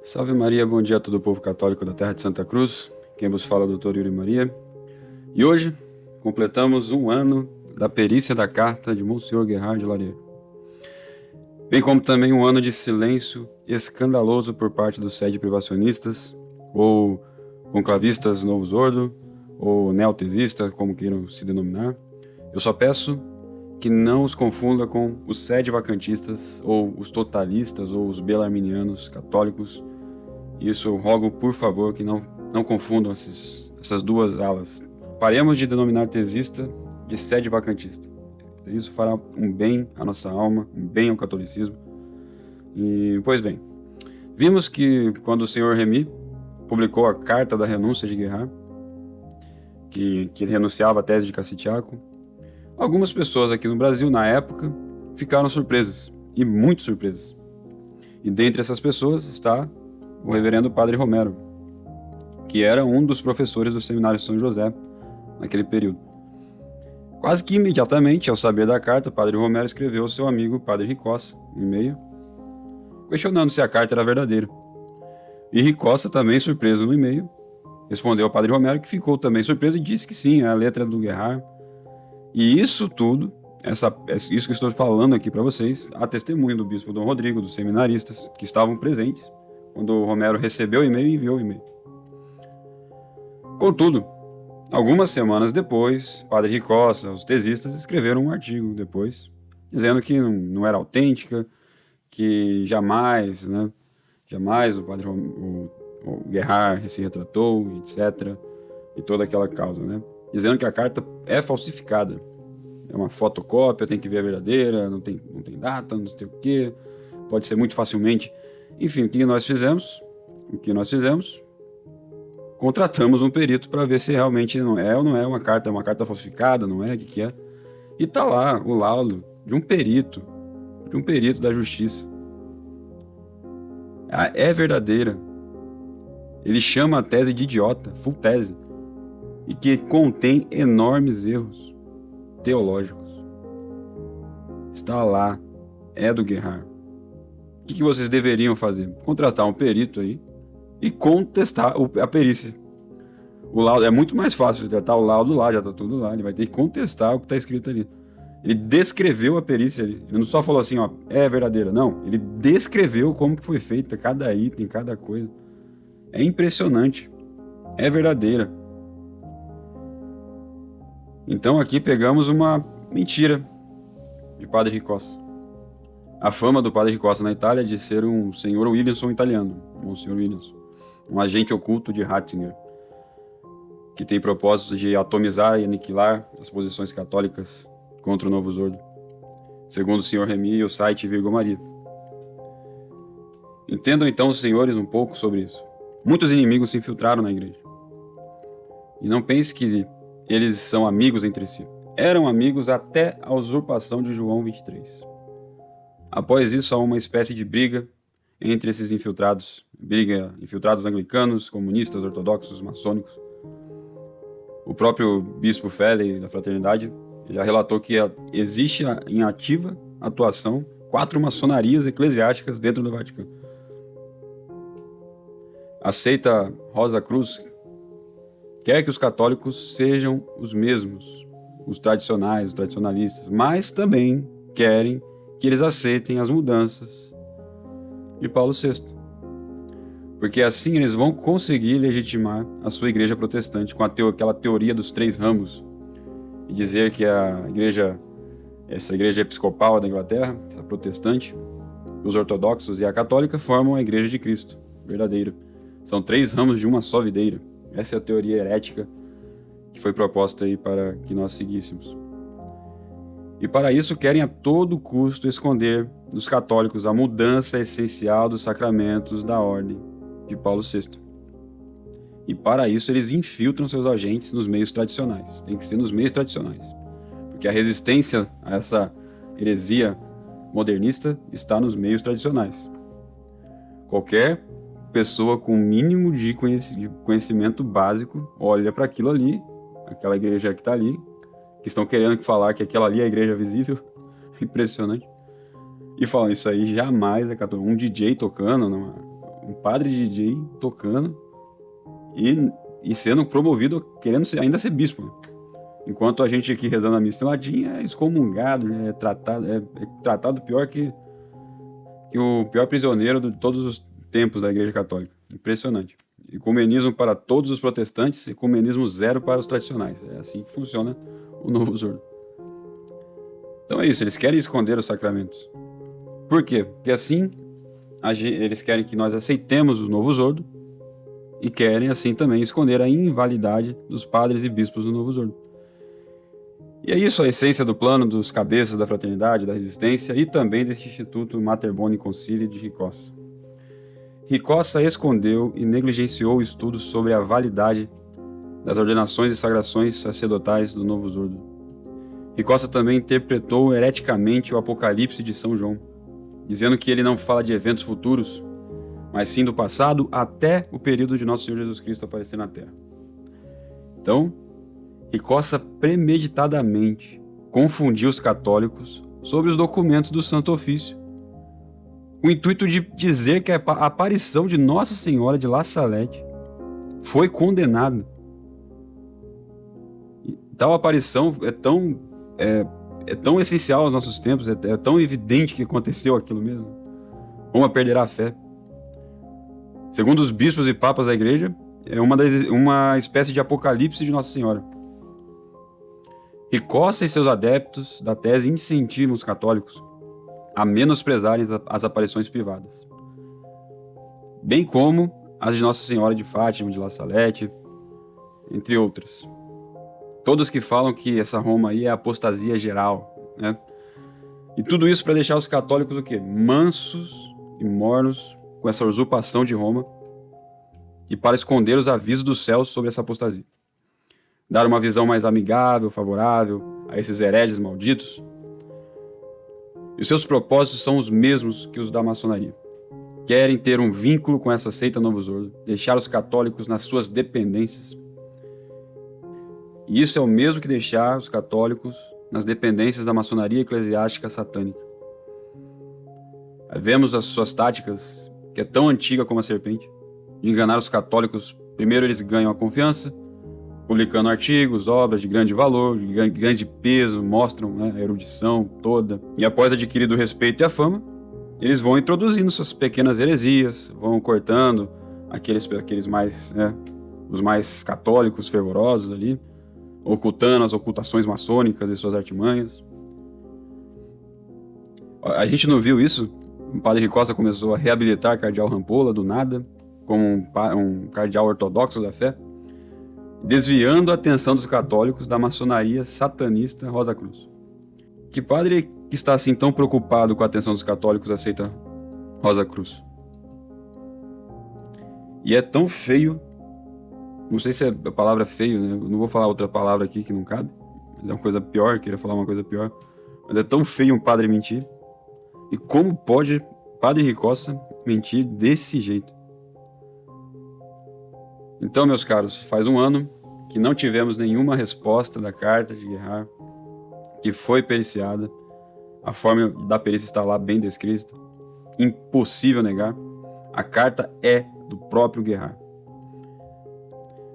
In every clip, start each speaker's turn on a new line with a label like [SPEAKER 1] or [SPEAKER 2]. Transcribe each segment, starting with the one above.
[SPEAKER 1] Salve Maria, bom dia a todo o povo católico da terra de Santa Cruz. Quem vos fala é o Dr. Yuri Maria. E hoje completamos um ano da perícia da carta de Monsenhor Gerhard de Larieux. Bem como também um ano de silêncio escandaloso por parte dos sede privacionistas, ou conclavistas Novus Ordo, ou neotesistas, como queiram se denominar. Eu só peço que não os confunda com os sede vacantistas, ou os totalistas, ou os belarminianos católicos. Isso eu rogo, por favor, que não confundam essas duas alas. Paremos de denominar tesista de sede vacantista. Isso fará um bem à nossa alma, um bem ao catolicismo. E, pois bem, vimos que quando o senhor Remy publicou a carta da renúncia de Gerhard, que renunciava à tese de Cassitiaco, algumas pessoas aqui no Brasil, na época, ficaram surpresas, e muito surpresas. E dentre essas pessoas está o reverendo Padre Romero, que era um dos professores do Seminário São José naquele período. Quase que imediatamente, ao saber da carta, Padre Romero escreveu ao seu amigo Padre Ricossa um e-mail, questionando se a carta era verdadeira. E Ricossa, também surpreso no e-mail, respondeu ao Padre Romero, que ficou também surpreso e disse que sim, a letra do Gerhard. E isso tudo, isso que estou falando aqui para vocês, a testemunho do bispo Dom Rodrigo, dos seminaristas, que estavam presentes quando o Romero recebeu o e-mail e enviou o e-mail. Contudo, algumas semanas depois, Padre Ricossa, os tesistas, escreveram um artigo depois, dizendo que não era autêntica, que jamais o Padre o Gerhard se retratou, etc. E toda aquela causa, dizendo que a carta é falsificada. É uma fotocópia, tem que ver a verdadeira, não tem data, não sei o quê, pode ser muito facilmente. Enfim, o que nós fizemos? Contratamos um perito para ver se realmente não é ou não é uma carta falsificada, não é, o que é. E tá lá o laudo de um perito da justiça. É verdadeira. Ele chama a tese de idiota, full tese, e que contém enormes erros teológicos. Está lá, é do Gerhard. O que vocês deveriam fazer? Contratar um perito aí e contestar a perícia. O laudo é muito mais fácil, já está o laudo lá, já está tudo lá. Ele vai ter que contestar o que está escrito ali. Ele descreveu a perícia ali. Ele não só falou assim, é verdadeira. Não, ele descreveu como que foi feita cada item, cada coisa. É impressionante. É verdadeira. Então aqui pegamos uma mentira de Padre Ricossa. A fama do Padre Ricossa na Itália é de ser um senhor Williamson italiano, Monsenhor Williamson, um agente oculto de Ratzinger, que tem propósitos de atomizar e aniquilar as posições católicas contra o Novus Ordo, segundo o senhor Remy e o site Virgo Maria. Entendam então, os senhores, um pouco sobre isso. Muitos inimigos se infiltraram na igreja. E não pense que eles são amigos entre si. Eram amigos até a usurpação de João 23. Após isso, há uma espécie de briga entre esses infiltrados. Briga infiltrados anglicanos, comunistas, ortodoxos, maçônicos. O próprio bispo Felley da Fraternidade já relatou que existe em ativa atuação 4 maçonarias eclesiásticas dentro do Vaticano. A seita Rosa Cruz quer que os católicos sejam os mesmos, os tradicionais, os tradicionalistas, mas também querem que eles aceitem as mudanças de Paulo VI. Porque assim eles vão conseguir legitimar a sua igreja protestante com aquela teoria dos 3 ramos e dizer que essa igreja episcopal da Inglaterra, essa protestante, os ortodoxos e a católica formam a igreja de Cristo, verdadeira. São 3 ramos de uma só videira. Essa é a teoria herética que foi proposta aí para que nós seguíssemos. E para isso querem a todo custo esconder dos católicos a mudança essencial dos sacramentos da ordem de Paulo VI. E para isso eles infiltram seus agentes nos meios tradicionais. Tem que ser nos meios tradicionais. Porque a resistência a essa heresia modernista está nos meios tradicionais. Qualquer pessoa com o mínimo de conhecimento básico olha para aquilo ali, aquela igreja que está ali, que estão querendo falar que aquela ali é a igreja visível, impressionante, e falam, isso aí jamais é católico. Um DJ tocando, um padre DJ tocando e sendo promovido, querendo ainda ser bispo, né? Enquanto a gente aqui rezando a missa em latim é excomungado, é tratado pior que o pior prisioneiro de todos os tempos da Igreja Católica. Impressionante. Ecumenismo para todos os protestantes, ecumenismo zero para os tradicionais. É assim que funciona o Novus Ordo. Então é isso, eles querem esconder os sacramentos. Por quê? Porque assim eles querem que nós aceitemos o Novus Ordo e querem assim também esconder a invalidade dos padres e bispos do Novus Ordo. E é isso a essência do plano dos cabeças da fraternidade, da resistência e também deste Instituto Mater Boni Concilii de Ricossa. Ricossa escondeu e negligenciou o estudo sobre a validade das ordenações e sagrações sacerdotais do Novus Ordo. Ricossa também interpretou hereticamente o Apocalipse de São João, dizendo que ele não fala de eventos futuros, mas sim do passado até o período de Nosso Senhor Jesus Cristo aparecer na Terra. Então, Ricossa premeditadamente confundiu os católicos sobre os documentos do Santo Ofício, com o intuito de dizer que a aparição de Nossa Senhora de La Salette foi condenada. E tal aparição é tão essencial aos nossos tempos, é tão evidente que aconteceu aquilo mesmo. Uma perderá a fé. Segundo os bispos e papas da igreja, é uma espécie de apocalipse de Nossa Senhora. Ricossa e seus adeptos da tese incentivam os católicos a menosprezarem as aparições privadas, bem como as de Nossa Senhora de Fátima, de La Salette, entre outras. Todos que falam que essa Roma aí é apostasia geral, né? E tudo isso para deixar os católicos o quê? Mansos e mornos com essa usurpação de Roma e para esconder os avisos dos céus sobre essa apostasia. Dar uma visão mais amigável, favorável a esses hereges malditos. E os seus propósitos são os mesmos que os da maçonaria. Querem ter um vínculo com essa seita Novus Ordo, deixar os católicos nas suas dependências. E isso é o mesmo que deixar os católicos nas dependências da maçonaria eclesiástica satânica. Vemos as suas táticas, que é tão antiga como a serpente, de enganar os católicos. Primeiro eles ganham a confiança, publicando artigos, obras de grande valor, de grande peso, mostram, né, a erudição toda. E após adquirido o respeito e a fama, eles vão introduzindo suas pequenas heresias, vão cortando aqueles mais, os mais católicos fervorosos ali, ocultando as ocultações maçônicas e suas artimanhas. A gente não viu isso? O padre Ricossa começou a reabilitar cardeal Rampolla do nada, como um cardeal ortodoxo da fé, desviando a atenção dos católicos da maçonaria satanista Rosa Cruz. Que padre que está assim tão preocupado com a atenção dos católicos aceita Rosa Cruz? E é tão feio, não sei se é a palavra feio, né? Eu não vou falar outra palavra aqui que não cabe, mas é uma coisa pior, queria falar uma coisa pior, mas é tão feio um padre mentir. E como pode Padre Ricossa mentir desse jeito. Então, meus caros, faz um ano que não tivemos nenhuma resposta da carta de Gerhard, que foi periciada. A forma da perícia está lá bem descrita. Impossível negar. A carta é do próprio Gerhard.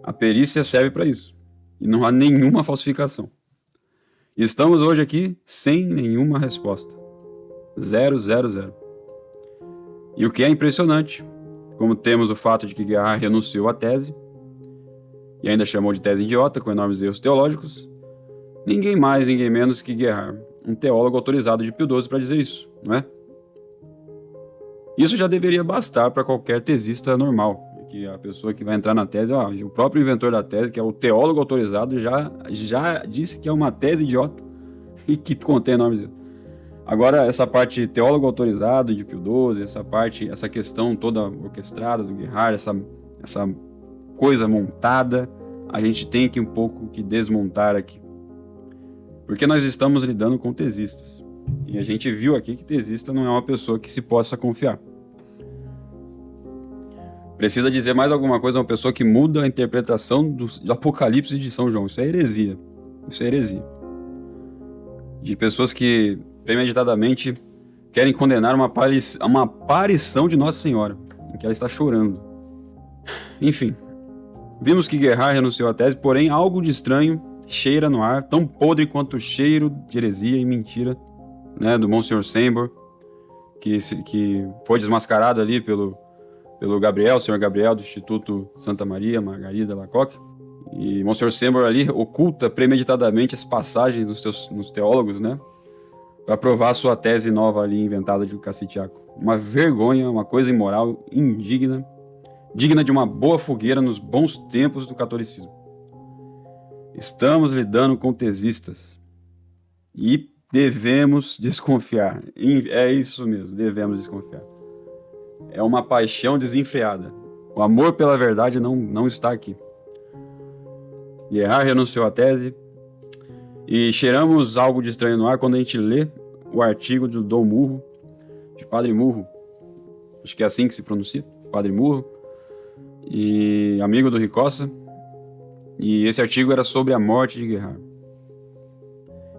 [SPEAKER 1] A perícia serve para isso. E não há nenhuma falsificação. Estamos hoje aqui sem nenhuma resposta. 0, 0, 0. E o que é impressionante, como temos o fato de que Gerhard renunciou à tese, e ainda chamou de tese idiota, com enormes erros teológicos, ninguém mais, ninguém menos que Gerhard, um teólogo autorizado de Pio XII para dizer isso, não é? Isso já deveria bastar para qualquer tesista normal, que a pessoa que vai entrar na tese, o próprio inventor da tese, que é o teólogo autorizado, já disse que é uma tese idiota e que contém enormes erros. Agora, essa parte teólogo autorizado de Pio XII, essa questão toda orquestrada do Gerhard, essa coisa montada, a gente tem que um pouco que desmontar aqui. Porque nós estamos lidando com tesistas. E a gente viu aqui que tesista não é uma pessoa que se possa confiar. Precisa dizer mais alguma coisa a uma pessoa que muda a interpretação do Apocalipse de São João. Isso é heresia. Isso é heresia. De pessoas que premeditadamente querem condenar uma aparição de Nossa Senhora, em que ela está chorando. Enfim, vimos que Gerhard renunciou à tese, porém algo de estranho cheira no ar, tão podre quanto o cheiro de heresia e mentira, né, do Monsenhor Sembor, que foi desmascarado ali pelo Gabriel, senhor Gabriel, do Instituto Santa Maria Margarida Lacoque. E Monsenhor Sembor ali oculta premeditadamente as passagens nos teólogos, né, para provar sua tese nova ali inventada de Cassitiaco. Uma vergonha, uma coisa imoral, indigna, digna de uma boa fogueira nos bons tempos do catolicismo. Estamos lidando com tesistas e devemos desconfiar. É isso mesmo, devemos desconfiar. É uma paixão desenfreada. O amor pela verdade não está aqui. Gerhard renunciou à tese e cheiramos algo de estranho no ar quando a gente lê o artigo do Dom Murro, de Padre Murro, acho que é assim que se pronuncia, Padre Murro, e amigo do Ricossa, e esse artigo era sobre a morte de Gerhard.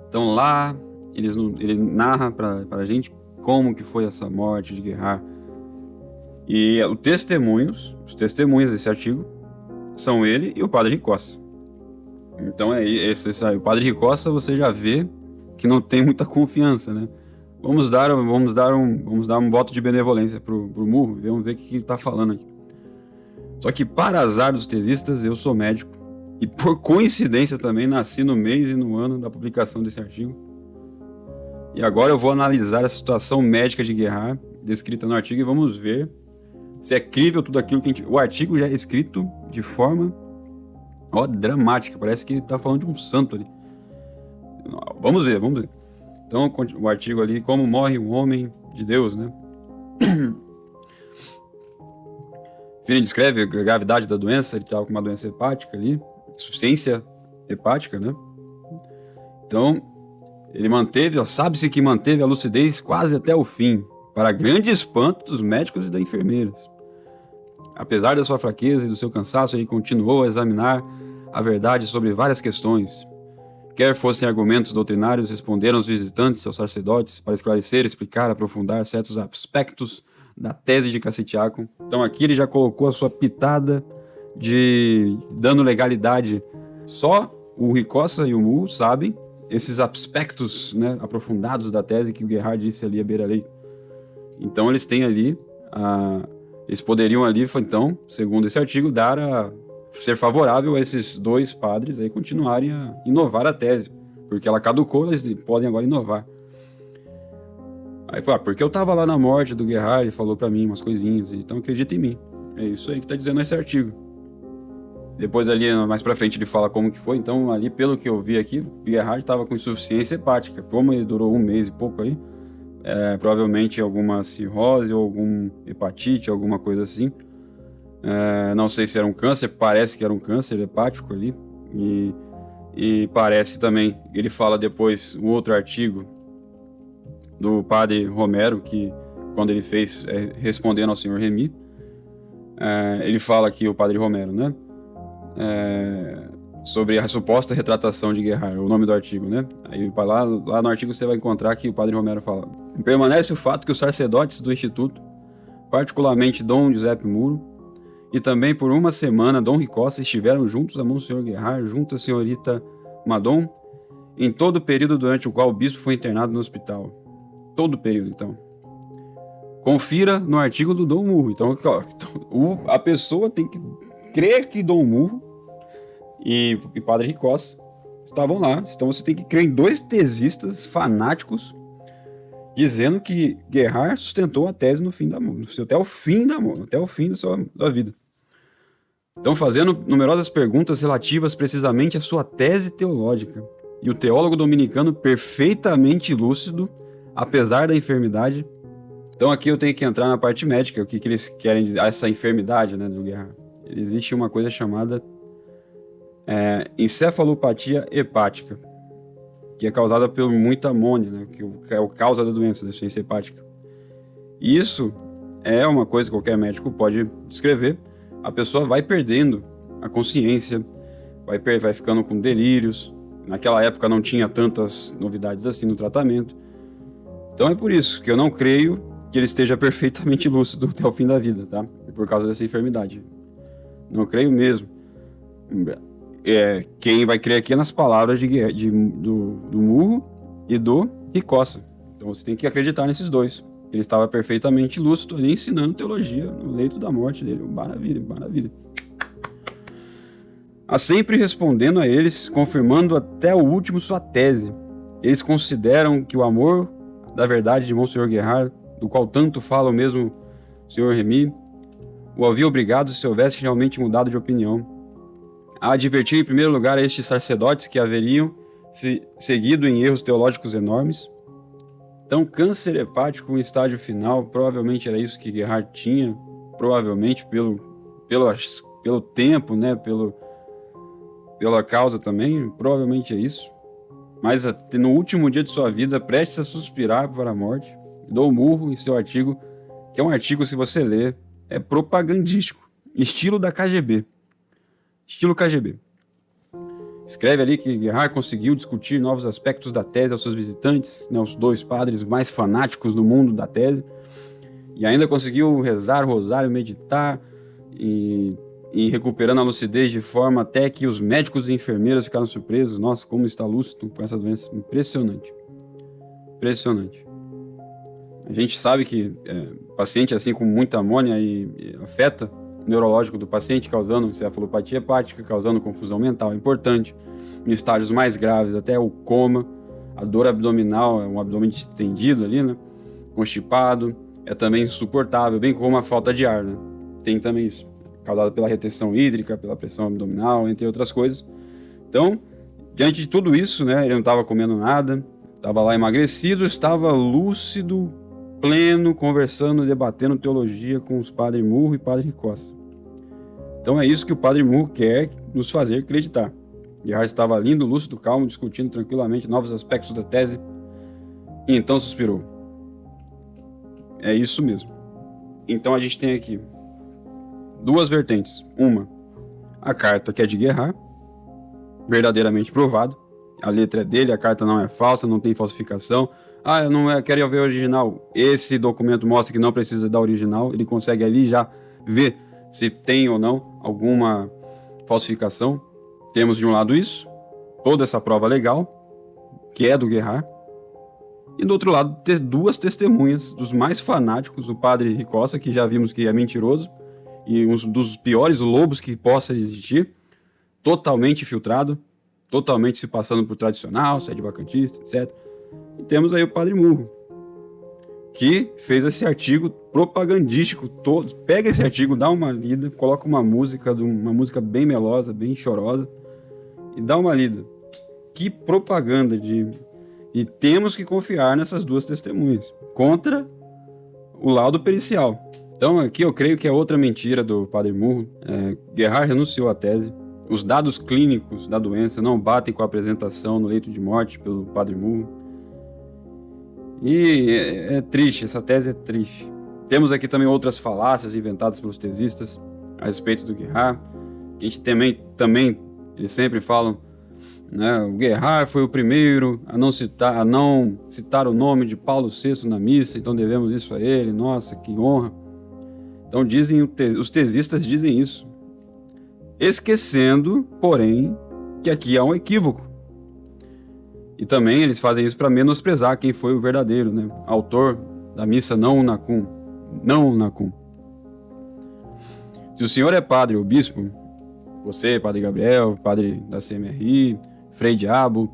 [SPEAKER 1] Então lá ele narra para a gente como que foi essa morte de Gerhard. E os testemunhos desse artigo são ele e o Padre Ricossa. Então o Padre Ricossa você já vê que não tem muita confiança, né? Vamos dar um voto de benevolência pro Murro, vamos ver o que ele está falando aqui. Só que para azar dos tesistas, eu sou médico e por coincidência também nasci no mês e no ano da publicação desse artigo. E agora eu vou analisar a situação médica de Gerhard descrita no artigo e vamos ver se é crível tudo aquilo que o artigo já é escrito de forma dramática, parece que ele está falando de um santo ali. Vamos ver. Então, o artigo ali, como morre um homem de Deus, né? Ele descreve a gravidade da doença, ele estava com uma doença hepática ali, insuficiência hepática, né? Então, ele sabe-se que manteve a lucidez quase até o fim, para grande espanto dos médicos e das enfermeiras. Apesar da sua fraqueza e do seu cansaço, ele continuou a examinar a verdade sobre várias questões. Quer fossem argumentos doutrinários, responderam os visitantes aos sacerdotes para esclarecer, explicar, aprofundar certos aspectos da tese de Cassitiaco. Então aqui ele já colocou a sua pitada de dando legalidade. Só o Ricossa e o Murro sabem esses aspectos, né, aprofundados da tese que o Gerhard disse ali à beira-lei. Então eles têm ali, eles poderiam ali, então, segundo esse artigo, ser favorável a esses dois padres aí continuarem a inovar a tese, porque ela caducou, eles podem agora inovar. Aí, porque eu tava lá na morte do Gerhard, ele falou pra mim umas coisinhas, então acredita em mim. É isso aí que tá dizendo esse artigo. Depois ali, mais pra frente, ele fala como que foi, então ali, pelo que eu vi aqui, o Gerhard tava com insuficiência hepática, como ele durou 1 mês e pouco ali, provavelmente alguma cirrose ou algum hepatite, alguma coisa assim. Não sei se era um câncer, parece que era um câncer hepático ali, e parece também, ele fala depois um outro artigo do padre Romero, que quando ele fez, respondendo ao senhor Remy. Ele fala aqui, o padre Romero, né? Sobre a suposta retratação de Gerhard, o nome do artigo, né? Aí lá no artigo você vai encontrar que o padre Romero fala: permanece o fato que os sacerdotes do Instituto, particularmente Dom Giuseppe Muro, e também por uma semana Dom Ricossa estiveram juntos a Monsenhor Gerhard, junto à senhorita Madon, em todo o período durante o qual o bispo foi internado no hospital. Todo o período, então. Confira no artigo do Dom Murro. Então, a pessoa tem que crer que Dom Murro e Padre Ricossa estavam lá. Então você tem que crer em dois tesistas fanáticos dizendo que Gerhard sustentou a tese no fim da até o fim da sua vida. Então, fazendo numerosas perguntas relativas precisamente à sua tese teológica. E o teólogo dominicano perfeitamente lúcido, apesar da enfermidade. Então aqui eu tenho que entrar na parte médica, o que eles querem dizer, essa enfermidade, né, do Gerhard. Existe uma coisa chamada encefalopatia hepática, que é causada por muita amônia, né, que é a causa da doença, da insuficiência hepática. E isso é uma coisa que qualquer médico pode descrever. A pessoa vai perdendo a consciência, vai ficando com delírios. Naquela época não tinha tantas novidades assim no tratamento. Então é por isso que eu não creio que ele esteja perfeitamente lúcido até o fim da vida, tá? Por causa dessa enfermidade. Não creio mesmo. Quem vai crer aqui é nas palavras do Murro e do Ricossa. Então você tem que acreditar nesses dois. Ele estava perfeitamente lúcido ali ensinando teologia no leito da morte dele. Maravilha, maravilha. Sempre respondendo a eles, confirmando até o último sua tese. Eles consideram que o amor da verdade de Monsenhor Gerhard, do qual tanto fala o mesmo senhor Remy, o havia obrigado, se houvesse realmente mudado de opinião, a advertir em primeiro lugar a estes sacerdotes que haveriam se seguido em erros teológicos enormes. Então, câncer hepático em estágio final, provavelmente era isso que Gerhard tinha, provavelmente pelo tempo, né, pela causa também, provavelmente é isso. Mas no último dia de sua vida, prestes a suspirar para a morte, Dom Murro em seu artigo, que é um artigo, se você ler, é propagandístico, estilo da KGB. Estilo KGB. Escreve ali que Gerhard conseguiu discutir novos aspectos da tese aos seus visitantes, né, os dois padres mais fanáticos do mundo da tese, e ainda conseguiu rezar o rosário, meditar e recuperando a lucidez de forma até que os médicos e enfermeiras ficaram surpresos. Nossa, como está lúcido com essa doença. Impressionante. Impressionante. A gente sabe que paciente assim com muita amônia e afeta o neurológico do paciente, causando encefalopatia hepática, causando confusão mental. É importante. Em estágios mais graves, até o coma, a dor abdominal, um abdômen distendido ali, né? Constipado, é também insuportável, bem como a falta de ar, né? Tem também isso, causado pela retenção hídrica, pela pressão abdominal, entre outras coisas. Então, diante de tudo isso, né, ele não estava comendo nada, estava lá emagrecido, estava lúcido, pleno, conversando, debatendo teologia com os padres Murro e padre Ricossa. Então é isso que o padre Murro quer nos fazer acreditar. Gerhard estava lindo, lúcido, calmo, discutindo tranquilamente novos aspectos da tese, e então suspirou. É isso mesmo. Então a gente tem aqui duas vertentes. Uma, a carta que é de Gerhard, verdadeiramente provado. A letra é dele, a carta não é falsa, não tem falsificação. Eu quero ver a original. Esse documento mostra que não precisa da original. Ele consegue ali já ver se tem ou não alguma falsificação. Temos de um lado isso, toda essa prova legal, que é do Gerhard. E do outro lado, ter duas testemunhas dos mais fanáticos, o padre Ricossa, que já vimos que é mentiroso, e um dos piores lobos que possa existir, totalmente infiltrado, totalmente se passando por tradicional, sede vacantista, etc. E temos aí o padre Murro, que fez esse artigo propagandístico todo. Pega esse artigo, dá uma lida, coloca uma música bem melosa, bem chorosa, e dá uma lida. Que propaganda de... E temos que confiar nessas duas testemunhas, contra o laudo pericial. Então aqui eu creio que é outra mentira do padre Murro. Gerhard renunciou à tese. Os dados clínicos da doença não batem com a apresentação no leito de morte pelo padre Murro. E é triste, essa tese é triste. Temos aqui também outras falácias inventadas pelos tesistas a respeito do Gerhard. A gente também eles sempre falam, né, o Gerhard foi o primeiro a não citar o nome de Paulo VI na missa, então devemos isso a ele, nossa, que honra. Então os tesistas dizem isso, esquecendo, porém, que aqui há um equívoco. E também eles fazem isso para menosprezar quem foi o verdadeiro, né, autor da missa não unacum. Se o senhor é padre ou bispo, você, Padre Gabriel, padre da CMRI, Frei Diabo,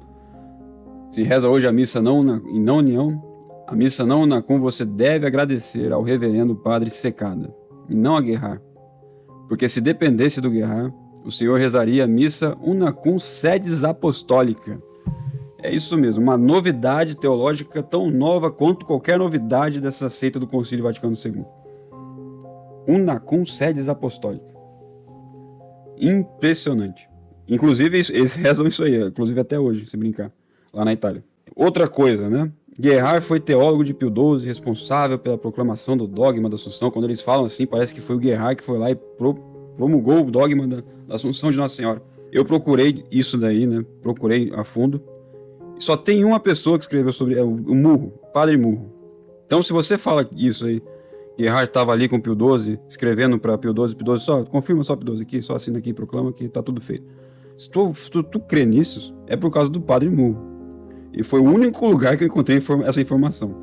[SPEAKER 1] se reza hoje a missa em não união, a missa não unacum, você deve agradecer ao reverendo Padre Secada, e não a Gerhard. Porque se dependesse do Gerhard, o senhor rezaria a missa unacum sedes apostólica. É isso mesmo, uma novidade teológica tão nova quanto qualquer novidade dessa seita do Concílio Vaticano II. Unacum sedes apostólica. Impressionante. Inclusive, eles rezam isso aí, inclusive até hoje, se brincar, lá na Itália. Outra coisa, né? Gerhard foi teólogo de Pio XII, responsável pela proclamação do dogma da Assunção. Quando eles falam assim, parece que foi o Gerhard que foi lá e promulgou o dogma da Assunção de Nossa Senhora. Eu procurei isso daí, né? Procurei a fundo. Só tem uma pessoa que escreveu sobre o Murro, Padre Murro. Então, se você fala isso aí, Gerhard estava ali com Pio XII, escrevendo para Pio XII, só confirma só Pio XII aqui, só assina aqui, proclama que tá tudo feito. Se tu crê nisso, é por causa do Padre Murro. E foi o único lugar que eu encontrei essa informação.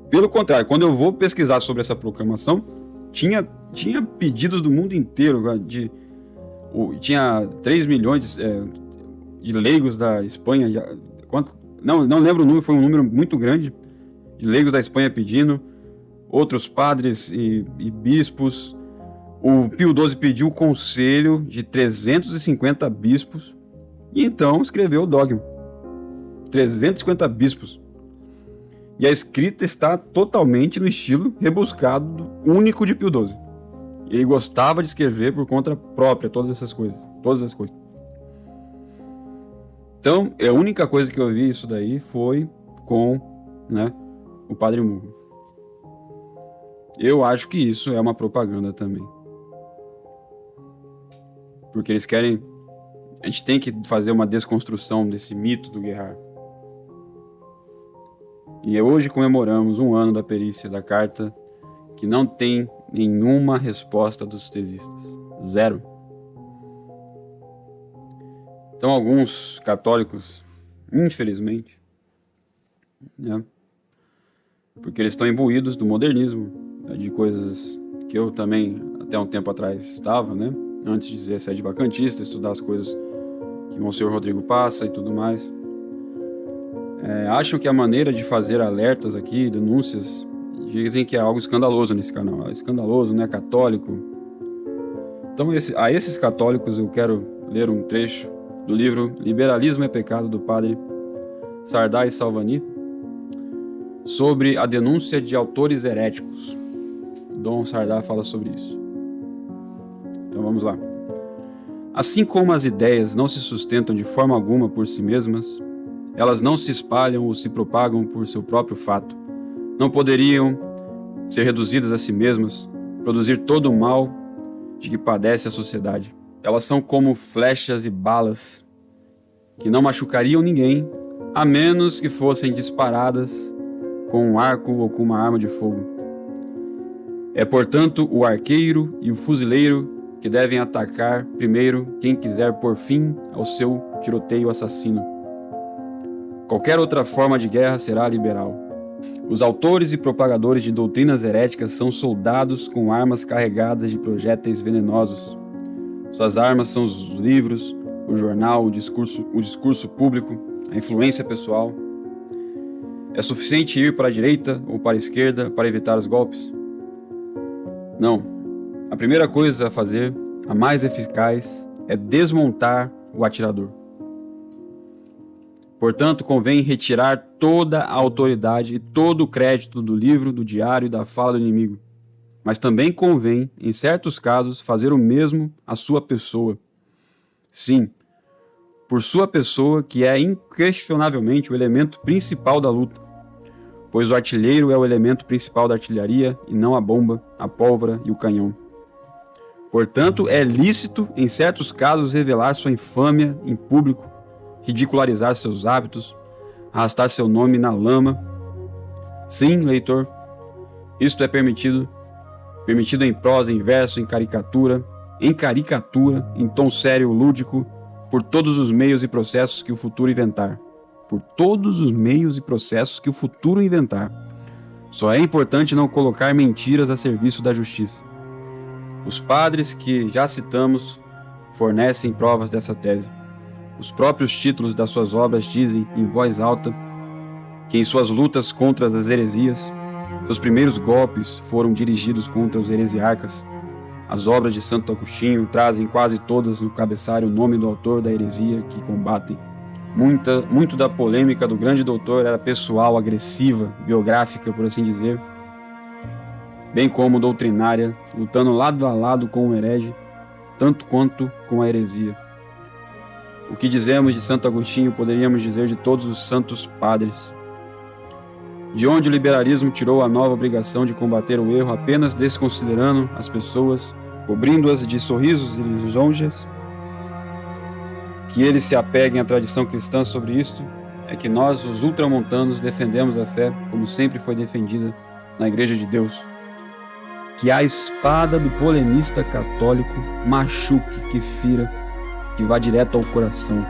[SPEAKER 1] Pelo contrário, quando eu vou pesquisar sobre essa proclamação, tinha pedidos do mundo inteiro, tinha 3 milhões de leigos da Espanha, não lembro o número, foi um número muito grande, de leigos da Espanha pedindo, outros padres e bispos. O Pio XII pediu o conselho de 350 bispos e então escreveu o dogma. 350 bispos. E a escrita está totalmente no estilo rebuscado único de Pio XII. Ele gostava de escrever por conta própria todas essas coisas. Todas as coisas. Então, a única coisa que eu vi isso daí foi com, né, o Padre Murro. Eu acho que isso é uma propaganda também. Porque eles querem... A gente tem que fazer uma desconstrução desse mito do Gerhard. E hoje comemoramos 1 ano da perícia da carta, que não tem nenhuma resposta dos tesistas. 0. Então alguns católicos, infelizmente, né, porque eles estão imbuídos do modernismo, de coisas que eu também até um tempo atrás estava, né, antes de ser sede vacantista, estudar as coisas que o Monsenhor Rodrigo passa e tudo mais. Acham que a maneira de fazer alertas aqui, denúncias, dizem que é algo escandaloso nesse canal. É escandaloso, não é católico. Então a esses católicos eu quero ler um trecho do livro Liberalismo é Pecado, do padre Sardá e Salvani, sobre a denúncia de autores heréticos. Dom Sardá fala sobre isso. Então vamos lá. Assim como as ideias não se sustentam de forma alguma por si mesmas, elas não se espalham ou se propagam por seu próprio fato. Não poderiam ser reduzidas a si mesmas, produzir todo o mal de que padece a sociedade. Elas são como flechas e balas que não machucariam ninguém, a menos que fossem disparadas com um arco ou com uma arma de fogo. É, portanto, o arqueiro e o fuzileiro que devem atacar primeiro quem quiser pôr fim ao seu tiroteio assassino. Qualquer outra forma de guerra será liberal. Os autores e propagadores de doutrinas heréticas são soldados com armas carregadas de projéteis venenosos. Suas armas são os livros, o jornal, o discurso público, a influência pessoal. É suficiente ir para a direita ou para a esquerda para evitar os golpes? Não. A primeira coisa a fazer, a mais eficaz, é desmontar o atirador. Portanto, convém retirar toda a autoridade e todo o crédito do livro, do diário e da fala do inimigo. Mas também convém, em certos casos, fazer o mesmo à sua pessoa. Sim, por sua pessoa, que é inquestionavelmente o elemento principal da luta. pois o artilheiro é o elemento principal da artilharia e não a bomba, a pólvora e o canhão. Portanto, é lícito, em certos casos, revelar sua infâmia em público, ridicularizar seus hábitos, arrastar seu nome na lama. Sim, leitor, isto é permitido em prosa, em verso, em caricatura, em tom sério, lúdico, por todos os meios e processos que o futuro inventar. Por todos os meios e processos que o futuro inventar. Só é importante não colocar mentiras a serviço da justiça. Os padres que já citamos fornecem provas dessa tese. Os próprios títulos das suas obras dizem, em voz alta, que em suas lutas contra as heresias, seus primeiros golpes foram dirigidos contra os heresiarcas. As obras de Santo Agostinho trazem quase todas no cabeçalho o nome do autor da heresia que combatem. Muito da polêmica do grande doutor era pessoal, agressiva, biográfica, por assim dizer, bem como doutrinária, lutando lado a lado com o herege, tanto quanto com a heresia. O que dizemos de Santo Agostinho poderíamos dizer de todos os santos padres. De onde o liberalismo tirou a nova obrigação de combater o erro apenas desconsiderando as pessoas, cobrindo-as de sorrisos e lisonjas, que eles se apeguem à tradição cristã sobre isto, é que nós, os ultramontanos, defendemos a fé como sempre foi defendida na Igreja de Deus. Que a espada do polemista católico machuque, que fira, que vá direto ao coração.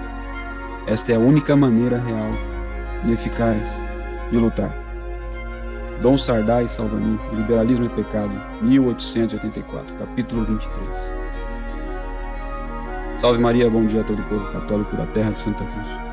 [SPEAKER 1] Esta é a única maneira real e eficaz de lutar. Dom Sardá Salvani, Liberalismo e Pecado, 1884, capítulo 23. Salve Maria, bom dia a todo o povo católico da terra de Santa Cruz.